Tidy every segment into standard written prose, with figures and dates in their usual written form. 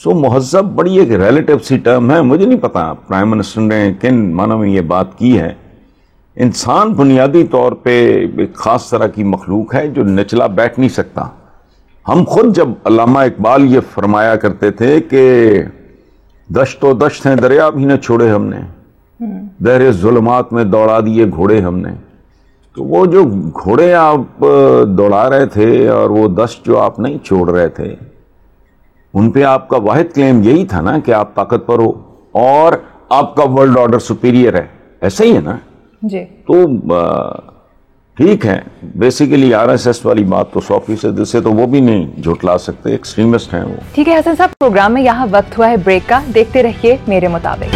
سو مہذب بڑی ایک ریلیٹیو سی ٹرم ہے. مجھے نہیں پتا پرائم منسٹر نے کن معنوں میں یہ بات کی ہے. انسان بنیادی طور پہ ایک خاص طرح کی مخلوق ہے جو نچلا بیٹھ نہیں سکتا. ہم خود جب علامہ اقبال یہ فرمایا کرتے تھے کہ دشت و دشت ہیں دریا بھی نہ چھوڑے ہم نے, دہر ظلمات میں دوڑا دیے گھوڑے ہم نے. تو وہ جو گھوڑے آپ دوڑا رہے تھے اور وہ دشت جو آپ نہیں چھوڑ رہے تھے, ان پہ آپ کا واحد کلیم یہی تھا نا کہ آپ طاقتور ہو اور آپ کا ورلڈ آرڈر سپیریئر ہے. ایسا ہی ہے نا جی. تو ٹھیک ہے, بیسیکلی آر ایس ایس والی بات تو 100% سے تو وہ بھی نہیں جھٹلا سکتے, ایکسٹریمسٹ ہیں وہ. ٹھیک ہے حسن صاحب, پروگرام میں یہاں وقت ہوا ہے بریک کا, دیکھتے رہیے میرے مطابق.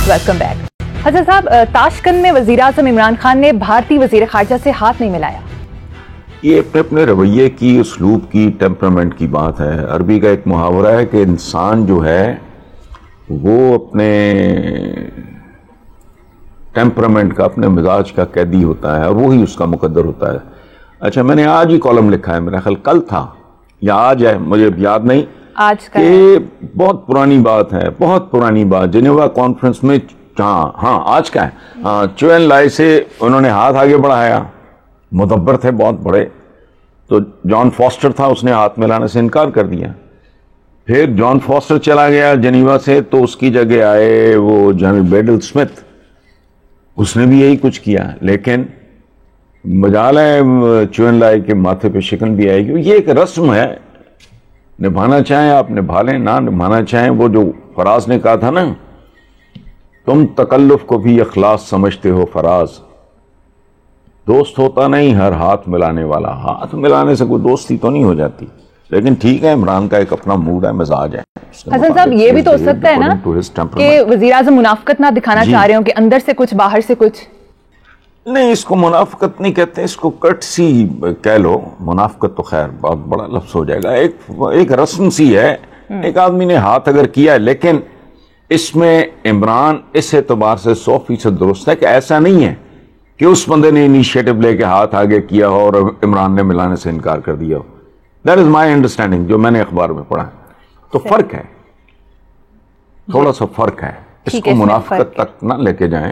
Welcome back. حسن صاحب, تاشقند میں وزیراعظم عمران خان نے بھارتی وزیر خارجہ سے ہاتھ نہیں ملایا. یہ اپنے رویے کی, اسلوب کی, ٹیمپرامنٹ کی بات ہے. عربی کا ایک محاورہ ہے کہ انسان جو ہے وہ اپنے ٹیمپرامنٹ کا, اپنے مزاج کا قیدی ہوتا ہے اور وہی اس کا مقدر ہوتا ہے. اچھا, میں نے آج ہی کالم لکھا ہے, میرا خیال کل تھا یا آج ہے, مجھے یاد نہیں, آج کا کہ بہت پرانی بات ہے, بہت پرانی بات. جنیوا کانفرنس میں, ہاں آج کا ہے, چوین لائے سے انہوں نے ہاتھ آگے بڑھایا, مدبر تھے بہت بڑے, تو جان فاسٹر تھا, اس نے ہاتھ ملانے سے انکار کر دیا. پھر جان فاسٹر چلا گیا جنیوا سے, تو اس کی جگہ آئے وہ جنرل بیڈل اسمتھ, اس نے بھی یہی کچھ کیا. لیکن مجال ہے چوین لائے کے ماتھے پہ شکن بھی آئے گی. یہ ایک رسم ہے, نبھانا چاہیں آپ نبھا لیں, نہ نبھانا چاہیں. وہ جو فراز نے کہا تھا نا, تم تکلف کو بھی اخلاص سمجھتے ہو فراز, دوست ہوتا نہیں ہر ہاتھ ملانے والا. ہاتھ ملانے سے کوئی دوستی تو نہیں ہو جاتی. لیکن ٹھیک ہے, عمران کا ایک اپنا موڈ ہے, مزاج ہے. حسن صاحب, یہ بھی تو ہو سکتا ہے نا کہ وزیراعظم منافقت نہ دکھانا چاہ رہے ہوں, کہ اندر سے کچھ باہر سے کچھ. نہیں, اس کو منافقت نہیں کہتے, اس کو کٹسی کہہ لو. منافقت تو خیر بہت بڑا لفظ ہو جائے گا. ایک رسم سی ہے, ایک آدمی نے ہاتھ اگر کیا ہے, لیکن اس میں عمران اس اعتبار سے 100% درست ہے کہ ایسا نہیں ہے کہ اس بندے نے انیشیٹو لے کے ہاتھ آگے کیا ہو اور عمران نے ملانے سے انکار کر دیا ہو. دیٹ از مائی انڈرسٹینڈنگ, جو میں نے اخبار میں پڑھا. تو فرق ہے, تھوڑا سا فرق ہے. اس کو منافقت تک نہ لے کے جائیں,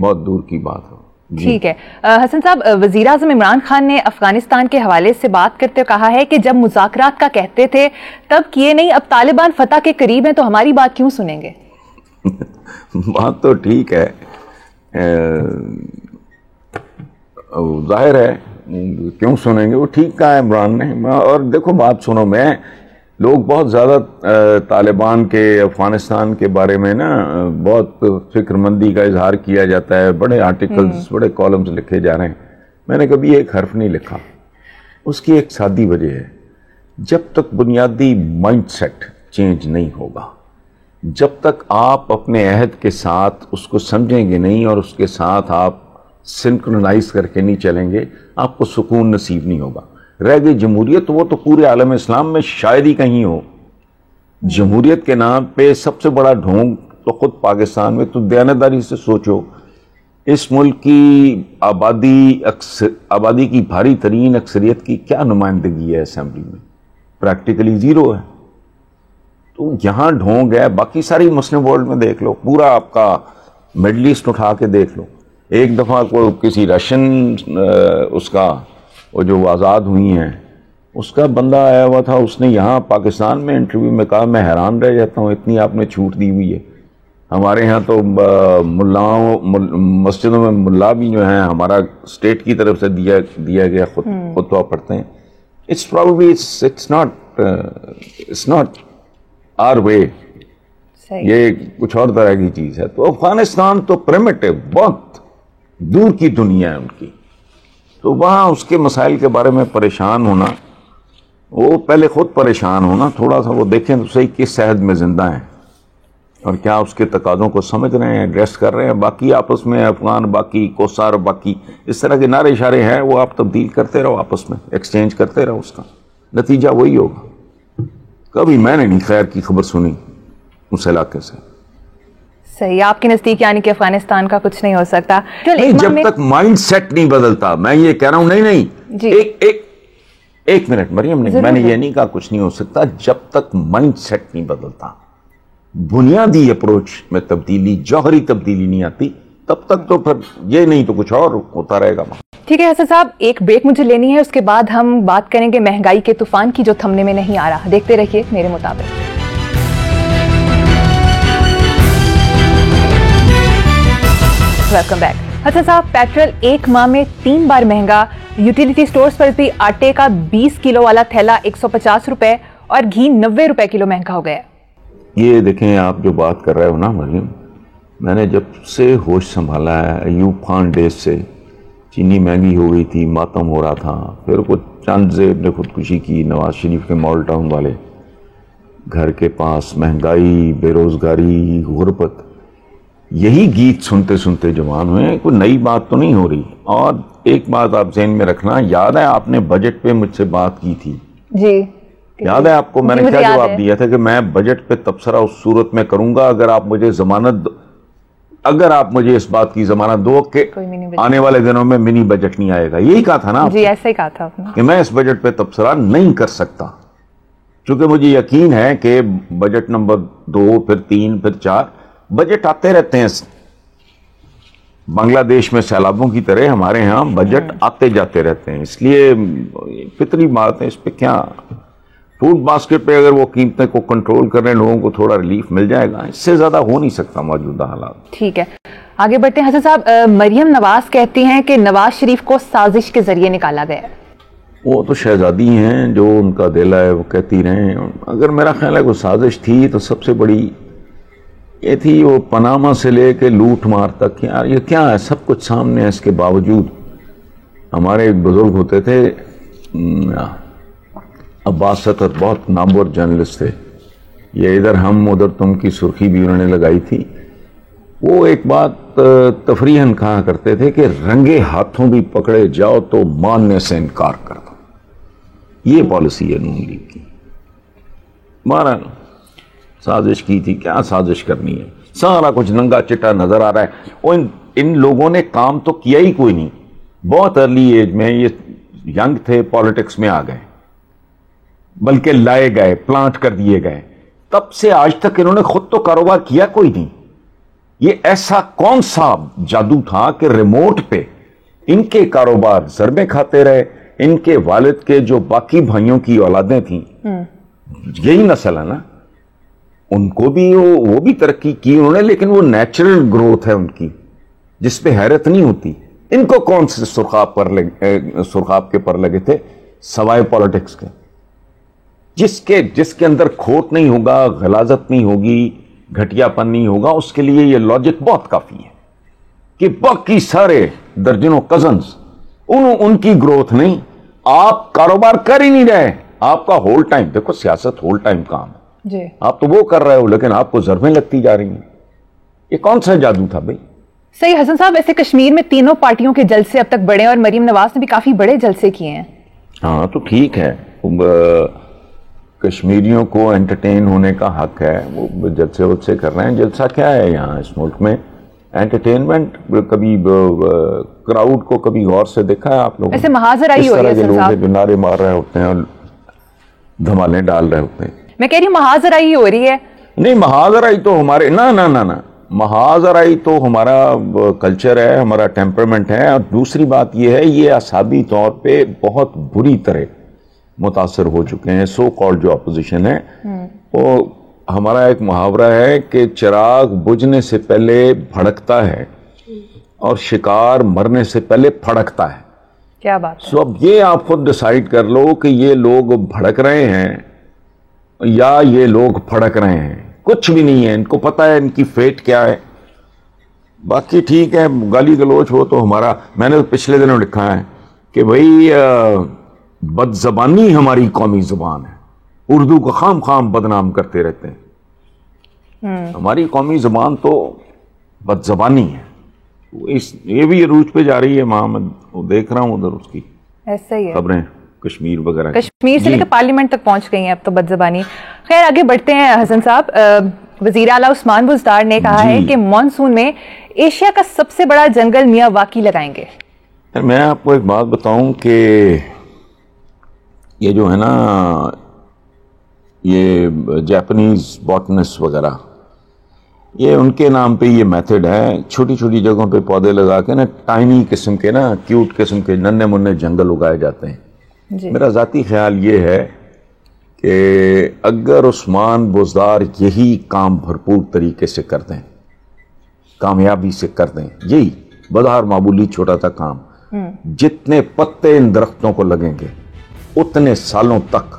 بہت دور کی بات ہو. ٹھیک ہے حسن صاحب, وزیراعظم عمران خان نے افغانستان کے حوالے سے بات کرتے ہوئے کہا ہے کہ جب مذاکرات کا کہتے تھے تب کیے نہیں, اب طالبان فتح کے قریب ہیں تو ہماری بات کیوں سنیں گے؟ بات تو ٹھیک ہے, ظاہر ہے کیوں سنیں گے, وہ ٹھیک کہا ہے عمران نے. اور دیکھو بات سنو, میں لوگ بہت زیادہ طالبان کے افغانستان کے بارے میں نا بہت فکر مندی کا اظہار کیا جاتا ہے, بڑے آرٹیکلز, بڑے کالمز لکھے جا رہے ہیں. میں نے کبھی ایک حرف نہیں لکھا. اس کی ایک سادی وجہ ہے, جب تک بنیادی مائنڈ سیٹ چینج نہیں ہوگا, جب تک آپ اپنے عہد کے ساتھ اس کو سمجھیں گے نہیں اور اس کے ساتھ آپ سنکرونائز کر کے نہیں چلیں گے, آپ کو سکون نصیب نہیں ہوگا. رہ گئی جمہوریت, وہ تو پورے عالم اسلام میں شاید ہی کہیں ہو. جمہوریت کے نام پہ سب سے بڑا ڈھونگ تو خود پاکستان میں. تو دیانتداری سے سوچو, اس ملک کی آبادی کی بھاری ترین اکثریت کی کیا نمائندگی ہے اسمبلی میں؟ پریکٹیکلی زیرو ہے. تو یہاں ڈھونگ ہے. باقی ساری مسلم ورلڈ میں دیکھ لو, پورا آپ کا مڈل ایسٹ اٹھا کے دیکھ لو. ایک دفعہ کو کسی رشین اس کا وہ جو آزاد ہوئی ہیں, اس کا بندہ آیا ہوا تھا, اس نے یہاں پاکستان میں انٹرویو میں کہا, میں حیران رہ جاتا ہوں اتنی آپ نے چھوٹ دی ہوئی ہے. ہمارے یہاں تو مسجدوں میں ملا بھی جو ہیں ہمارا اسٹیٹ کی طرف سے دیا گیا خطبہ پڑھتے ہیں. It's probably it's not our way, یہ کچھ اور طرح کی چیز ہے. تو افغانستان تو پریمیٹو, بہت دور کی دنیا ہے ان کی. تو وہاں اس کے مسائل کے بارے میں پریشان ہونا, وہ پہلے خود پریشان ہونا, تھوڑا سا وہ دیکھیں تو صحیح کس صحت میں زندہ ہیں اور کیا اس کے تقاضوں کو سمجھ رہے ہیں, ایڈریس کر رہے ہیں. باقی آپس میں افغان, باقی کوسار, باقی اس طرح کے نعرے اشارے ہیں, وہ آپ تبدیل کرتے رہو, آپس میں ایکسچینج کرتے رہو, اس کا نتیجہ وہی ہوگا. کبھی میں نے نہیں خیر کی خبر سنی اس علاقے سے. صحیح, آپ کے نزدیک یعنی کہ افغانستان کا کچھ نہیں ہو سکتا نہیں, جب تک مائنڈ سیٹ نہیں بدلتا. میں یہ کہہ رہا ہوں, نہیں, ایک منٹ مریم نے میں نے یہ نہیں کہا کچھ نہیں ہو سکتا جب تک مائنڈ سیٹ نہیں بدلتا, بنیادی اپروچ میں تبدیلی, جوہری تبدیلی نہیں آتی, تب تک تو پھر یہ نہیں تو کچھ اور ہوتا رہے گا. ٹھیک ہے حسن صاحب, ایک بریک مجھے لینی ہے, اس کے بعد ہم بات کریں گے مہنگائی کے طوفان کی جو تھمنے میں نہیں آ رہا. دیکھتے رہیے میرے مطابق. Welcome back. حسن صاحب, پیٹرول ایک ماہ میں 3 بار مہنگا, یوٹیلیٹی سٹورز پر بھی آٹے کا 20 کلو والا تھیلا 150 روپے اور گھی 90 روپے کلو مہنگا ہو گیا. یہ دیکھیں آپ جو بات کر رہے ہو نا مریم, میں نے جب سے ہوش سنبھالا ہے ایوب خان ڈیز سے, چینی مہنگی ہو گئی تھی, ماتم ہو رہا تھا, پھر کچھ چند زیب نے خودکشی کی, نواز شریف کے مال ٹاؤن والے, گھر کے پاس مہنگائی, بے روزگاری, غربت, یہی گیت سنتے سنتے جوان ہوئے, کوئی نئی بات تو نہیں ہو رہی. اور ایک بات آپ ذہن میں رکھنا, یاد ہے آپ نے بجٹ پہ مجھ سے بات کی تھی؟ جی یاد ہے آپ کو؟ میں نے کیا جواب دیا تھا کہ میں بجٹ پہ تبصرہ اس صورت میں کروں گا اگر آپ مجھے ضمانت, اگر آپ مجھے اس بات کی ضمانت دو کہ آنے والے دنوں میں منی بجٹ نہیں آئے گا. یہی کہا تھا نا؟ جی ایسا ہی کہا تھا کہ میں اس بجٹ پہ تبصرہ نہیں کر سکتا, چونکہ مجھے یقین ہے کہ بجٹ نمبر 2 پھر 3 پھر 4 بجٹ آتے رہتے ہیں. بنگلہ دیش میں سیلابوں کی طرح ہمارے ہاں بجٹ آتے جاتے رہتے ہیں, اس لیے فطری بات ہے, اس پہ کیا. فوڈ باسکٹ پہ اگر وہ قیمتیں کو کنٹرول کر رہے ہیں, لوگوں کو تھوڑا ریلیف مل جائے گا, اس سے زیادہ ہو نہیں سکتا موجودہ حالات. ٹھیک ہے, آگے بڑھتے ہیں. حسن صاحب, مریم نواز کہتی ہیں کہ نواز شریف کو سازش کے ذریعے نکالا گیا ہے. وہ تو شہزادی ہیں, جو ان کا دل ہے وہ کہتی رہیں. اگر میرا خیال ہے کوئی سازش تھی تو سب سے بڑی یہ تھی وہ پاناما سے لے کے لوٹ مار تک. یار یہ کیا ہے, سب کچھ سامنے ہے, اس کے باوجود ہمارے ایک بزرگ ہوتے تھے عباس ستر, بہت نامور جرنلسٹ تھے, یہ ادھر ہم ادھر تم کی سرخی بھی انہوں نے لگائی تھی. وہ ایک بات تفریحاً کہا کرتے تھے کہ رنگے ہاتھوں بھی پکڑے جاؤ تو ماننے سے انکار کر دو. یہ پالیسی ہے نون لیگ کی. مارا سازش کی تھی, کیا سازش کرنی ہے, سارا کچھ ننگا چٹا نظر آ رہا ہے. اور ان لوگوں نے کام تو کیا ہی کوئی نہیں. بہت ارلی ایج میں یہ ینگ تھے, پالیٹکس میں آ گئے, بلکہ لائے گئے, پلانٹ کر دیے گئے. تب سے آج تک انہوں نے خود تو کاروبار کیا کوئی نہیں. یہ ایسا کون سا جادو تھا کہ ریموٹ پہ ان کے کاروبار ضربیں کھاتے رہے. ان کے والد کے جو باقی بھائیوں کی اولادیں تھیں, یہی نسل ہے نا, ان کو بھی وہ بھی ترقی کی انہوں نے, لیکن وہ نیچرل گروتھ ہے ان کی جس پہ حیرت نہیں ہوتی. ان کو کون سے سرخاب کے پر لگے تھے سوائے پالیٹکس کے, جس کے اندر کھوٹ نہیں ہوگا, غلاظت نہیں ہوگی, گھٹیا پن نہیں ہوگا. اس کے لیے یہ لاجک بہت کافی ہے کہ باقی سارے درجنوں کزنز ان کی گروتھ نہیں. آپ کاروبار کر ہی نہیں رہے, آپ کا ہول ٹائم, دیکھو سیاست ہول ٹائم کام ہے جی, آپ تو وہ کر رہے ہو لیکن آپ کو ضربیں لگتی جا رہی ہیں. یہ کون سا جادو تھا بھائی؟ صحیح. حسن صاحب, ایسے کشمیر میں تینوں پارٹیوں کے جلسے اب تک بڑے, اور مریم نواز نے بھی کافی بڑے جلسے کیے ہیں. ہاں تو ٹھیک ہے, کشمیریوں کو انٹرٹین ہونے کا حق ہے, وہ جلسے وجسے کر رہے ہیں. جلسہ کیا ہے یہاں اس ملک میں؟ انٹرٹینمنٹ. کبھی کراؤڈ کو کبھی غور سے دیکھا ہے آپ لوگوں؟ ایسے محاذر آئی ہو رہی ہے حسن صاحب, جو نعرے مار رہے ہوتے ہیں اور دھمالے ڈال رہے ہوتے ہیں. میں کہہ رہی ہوں محاذر آئی ہو رہی ہے. نہیں, محاذر آئی تو ہمارے نہ محاذر آئی تو ہمارا کلچر ہے, ہمارا ٹیمپرمنٹ ہے. اور دوسری بات یہ ہے, یہ اعصابی طور پہ بہت بری طرح متاثر ہو چکے ہیں. سو کالڈ جو اپوزیشن ہے, وہ ہمارا ایک محاورہ ہے کہ چراغ بجھنے سے پہلے بھڑکتا ہے اور شکار مرنے سے پہلے پھڑکتا ہے. کیا بات ہے. سو اب یہ آپ خود ڈیسائیڈ کر لو کہ یہ لوگ بھڑک رہے ہیں یا یہ لوگ پھڑک رہے ہیں. کچھ بھی نہیں ہے, ان کو پتا ہے ان کی فیٹ کیا ہے. باقی ٹھیک ہے, گالی گلوچ ہو تو ہمارا, میں نے پچھلے دنوں لکھا ہے کہ بھئی بد زبانی ہماری قومی زبان ہے, اردو کو خام بدنام کرتے رہتے ہیں. ہماری قومی زبان تو بد زبانی ہے. یہ بھی عروج پہ جا رہی ہے محمد, دیکھ رہا ہوں ادھر اس کی ایسا ہی ہے خبریں کشمیر وغیرہ, کشمیر سے لے کے پارلیمنٹ تک پہنچ گئی ہیں اب تو بد زبانی. خیر آگے بڑھتے ہیں حسن صاحب. وزیر اعلیٰ عثمان بزدار نے کہا ہے کہ مانسون میں ایشیا کا سب سے بڑا جنگل میاں واقعی لگائیں گے. میں آپ کو ایک بات بتاؤں کہ یہ جو ہے نا یہ جاپنیز بوٹنسٹ وغیرہ، یہ ان کے نام پہ یہ میتھڈ ہے، چھوٹی چھوٹی جگہوں پہ پودے لگا کے نا ٹائنی قسم کے نا کیوٹ قسم کے ننھے منھے جنگل اگائے جاتے ہیں۔ جی میرا ذاتی خیال یہ ہے کہ اگر عثمان بزدار یہی کام بھرپور طریقے سے کر دیں، کامیابی سے کر دیں، یہی بظاہر معمولی چھوٹا سا کام، جتنے پتے ان درختوں کو لگیں گے اتنے سالوں تک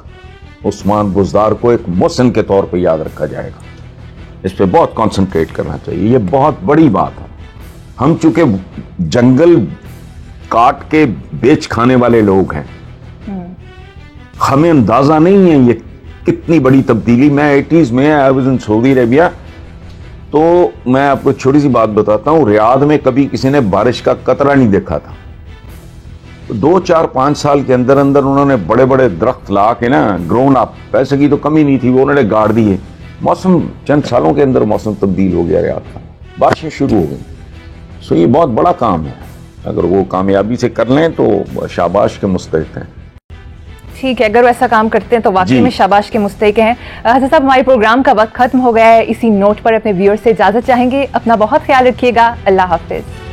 عثمان بزدار کو ایک محسن کے طور پہ یاد رکھا جائے گا۔ اس پہ بہت کانسنٹریٹ کرنا چاہیے، یہ بہت بڑی بات ہے۔ ہم چونکہ جنگل کاٹ کے بیچ کھانے والے لوگ ہیں، ہمیں اندازہ نہیں ہے یہ کتنی بڑی تبدیلی۔ میں 80s میں آئی واز ان سعودی عربیہ، تو میں آپ کو چھوٹی سی بات بتاتا ہوں، ریاض میں کبھی کسی نے بارش کا قطرہ نہیں دیکھا تھا۔ 2 4 5 سال کے اندر اندر انہوں نے بڑے بڑے درخت لا کے نا گرون اپ، پیسے کی تو کمی نہیں تھی، وہ انہوں نے گاڑ دیے، موسم چند سالوں کے اندر موسم تبدیل ہو گیا ریاض کا، بارشیں شروع ہو گئیں۔ سو یہ بہت بڑا کام ہے، اگر وہ کامیابی سے کر لیں تو شاباش کے مستحق ہیں۔ ٹھیک ہے، اگر وہ ایسا کام کرتے ہیں تو واقعی جی میں شاباش کے مستحق ہیں۔ حسن صاحب، ہمارے پروگرام کا وقت ختم ہو گیا ہے، اسی نوٹ پر اپنے ویور سے اجازت چاہیں گے۔ اپنا بہت خیال رکھیے گا، اللہ حافظ۔